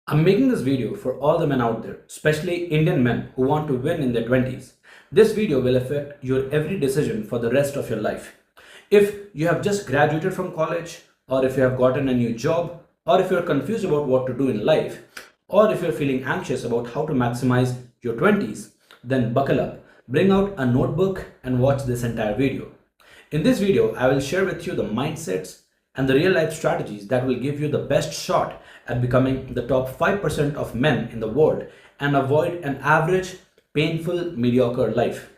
I'm making this video for all the men out there, especially Indian men who want to win in their 20s. This video will affect your every decision for the rest of your life. If you have just graduated from college, or if you have gotten a new job, or if you're confused about what to do in life, or if you're feeling anxious about how to maximize your 20s, then buckle up, bring out a notebook and watch this entire video. In this video, I will share with you the mindsets and the real life strategies that will give you the best shot at becoming the top 5% of men in the world and avoid an average, painful, mediocre life.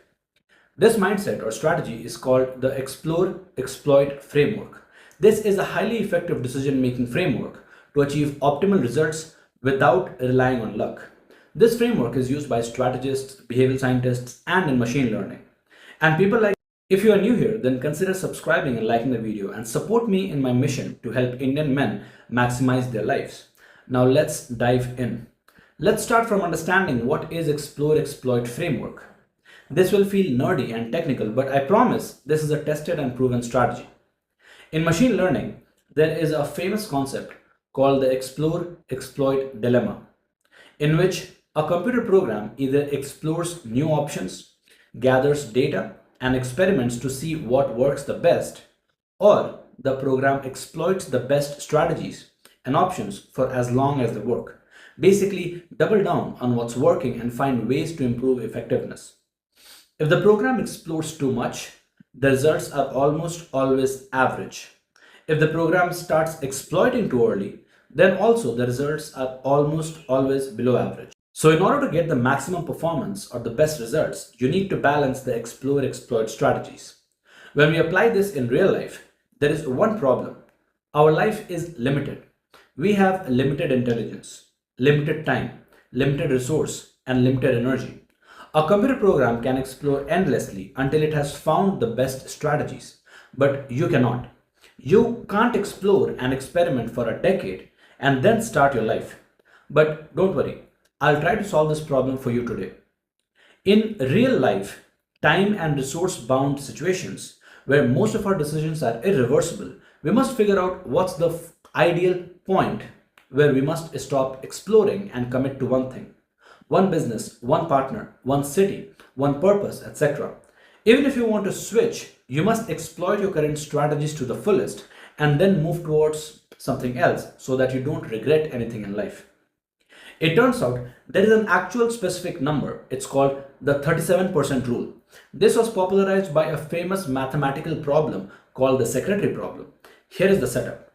This mindset or strategy is called the Explore Exploit Framework. This is a highly effective decision making framework to achieve optimal results without relying on luck. This framework is used by strategists, behavioral scientists, and in machine learning. And people like if you are new here, then consider subscribing and liking the video and support me in my mission to help Indian men maximize their lives. Now let's dive in. Let's start from understanding what is Explore Exploit Framework. This will feel nerdy and technical, but I promise this is a tested and proven strategy. In machine learning, there is a famous concept called the Explore Exploit Dilemma, in which a computer program either explores new options, gathers data, and experiments to see what works the best, or the program exploits the best strategies and options for as long as they work. Basically, double down on what's working and find ways to improve effectiveness. If the program explores too much, the results are almost always average. If the program starts exploiting too early, then also the results are almost always below average. So in order to get the maximum performance or the best results, you need to balance the explore exploit strategies. When we apply this in real life, there is one problem. Our life is limited. We have limited intelligence, limited time, limited resource, and limited energy. A computer program can explore endlessly until it has found the best strategies, but you cannot. You can't explore and experiment for a decade and then start your life. But don't worry. I'll try to solve this problem for you today. In real life, time and resource bound situations where most of our decisions are irreversible, we must figure out what's the ideal point where we must stop exploring and commit to one thing, one business, one partner, one city, one purpose, etc. Even if you want to switch, you must exploit your current strategies to the fullest and then move towards something else so that you don't regret anything in life. It turns out there is an actual specific number. It's called the 37% rule. This was popularized by a famous mathematical problem called the secretary problem. Here is the setup.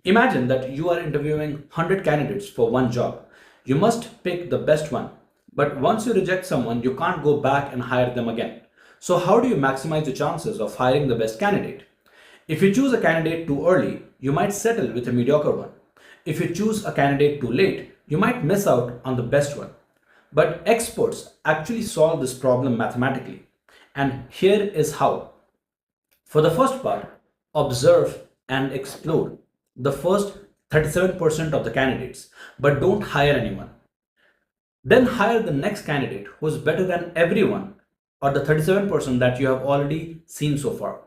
Imagine that you are interviewing 100 candidates for one job. You must pick the best one. But once you reject someone, you can't go back and hire them again. So how do you maximize the chances of hiring the best candidate? If you choose a candidate too early, you might settle with a mediocre one. If you choose a candidate too late, you might miss out on the best one. But experts actually solve this problem mathematically. And here is how. For the first part, observe and explore the first 37% of the candidates, but don't hire anyone. Then hire the next candidate who is better than everyone or the 37% that you have already seen so far.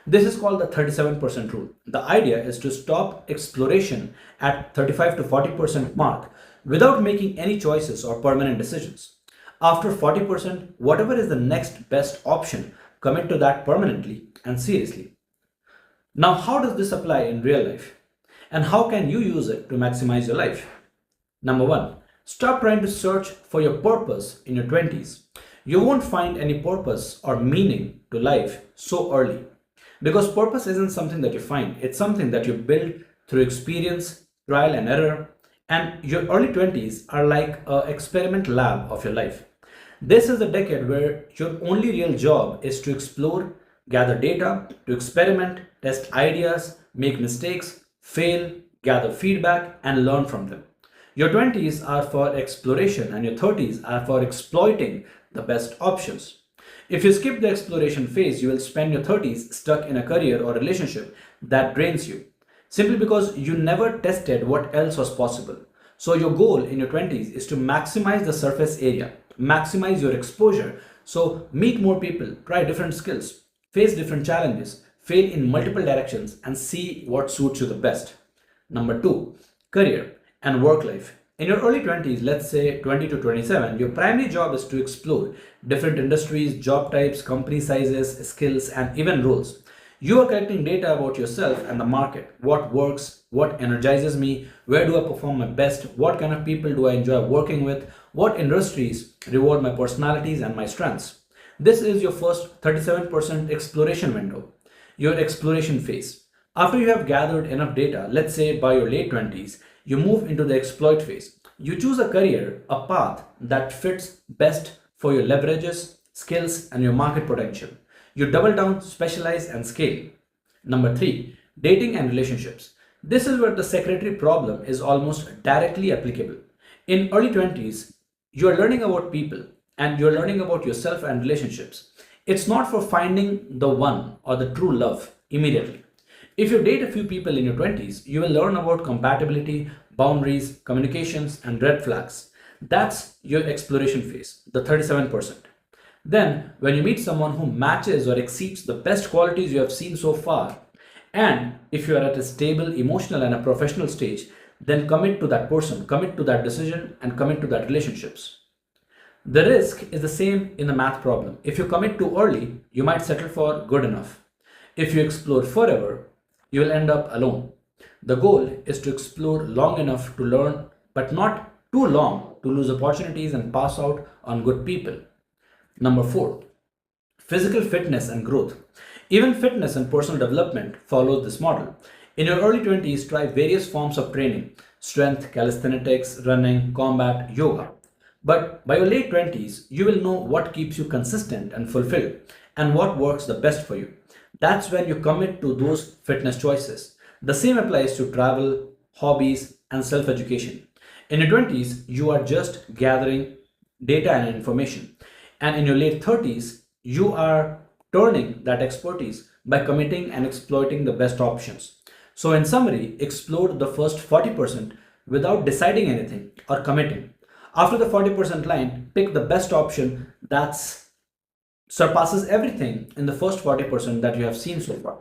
This is called the 37% rule. The idea is to stop exploration at 35 to 40% mark without making any choices or permanent decisions. After 40%, whatever is the next best option, commit to that permanently and seriously. Now, how does this apply in real life? And how can you use it to maximize your life? Number one, stop trying to search for your purpose in your 20s. You won't find any purpose or meaning to life so early. Because purpose isn't something that you find, it's something that you build through experience, trial and error, and your early 20s are like an experiment lab of your life. This is a decade where your only real job is to explore, gather data, to experiment, test ideas, make mistakes, fail, gather feedback, and learn from them. Your 20s are for exploration and your 30s are for exploiting the best options. If you skip the exploration phase, you will spend your 30s stuck in a career or relationship that drains you, simply because you never tested what else was possible. So your goal in your 20s is to maximize the surface area, maximize your exposure. So meet more people, try different skills, face different challenges, fail in multiple directions and see what suits you the best. Number two, career and work life. In your early 20s, let's say 20 to 27, your primary job is to explore different industries, job types, company sizes, skills, and even roles. You are collecting data about yourself and the market. What works? What energizes me? Where do I perform my best? What kind of people do I enjoy working with? What industries reward my personalities and my strengths? This is your first 37% exploration window, your exploration phase. After you have gathered enough data, let's say by your late 20s, you move into the exploit phase. You choose a career, a path that fits best for your leverages, skills, and your market potential. You double down, specialize, and scale. Number three, dating and relationships. This is where the secretary problem is almost directly applicable. In early 20s, you are learning about people and you're learning about yourself and relationships. It's not for finding the one or the true love immediately. If you date a few people in your 20s, you will learn about compatibility, boundaries, communications, and red flags. That's your exploration phase, the 37%. Then, when you meet someone who matches or exceeds the best qualities you have seen so far, and if you are at a stable emotional and a professional stage, then commit to that person, commit to that decision, and commit to that relationships. The risk is the same in the math problem. If you commit too early, you might settle for good enough. If you explore forever, you will end up alone. The goal is to explore long enough to learn, but not too long to lose opportunities and pass out on good people. Number four, physical fitness and growth. Even fitness and personal development follows this model. In your early 20s, try various forms of training: strength, calisthenics, running, combat, yoga. But by your late 20s, you will know what keeps you consistent and fulfilled and what works the best for you. That's when you commit to those fitness choices. The same applies to travel, hobbies, and self education. In your 20s, you are just gathering data and information. And in your late 30s, you are turning that expertise by committing and exploiting the best options. So, in summary, explore the first 40% without deciding anything or committing. After the 40% line, pick the best option that surpasses everything in the first 40% that you have seen so far.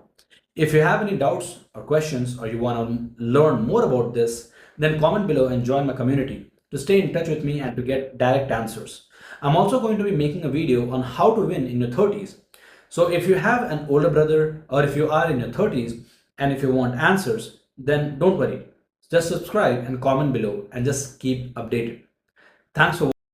If you have any doubts or questions, or you want to learn more about this, then comment below and join my community to stay in touch with me and to get direct answers. I'm also going to be making a video on how to win in your 30s. So if you have an older brother, or if you are in your 30s and if you want answers, then don't worry. Just subscribe and comment below and just keep updated. Thanks for watching.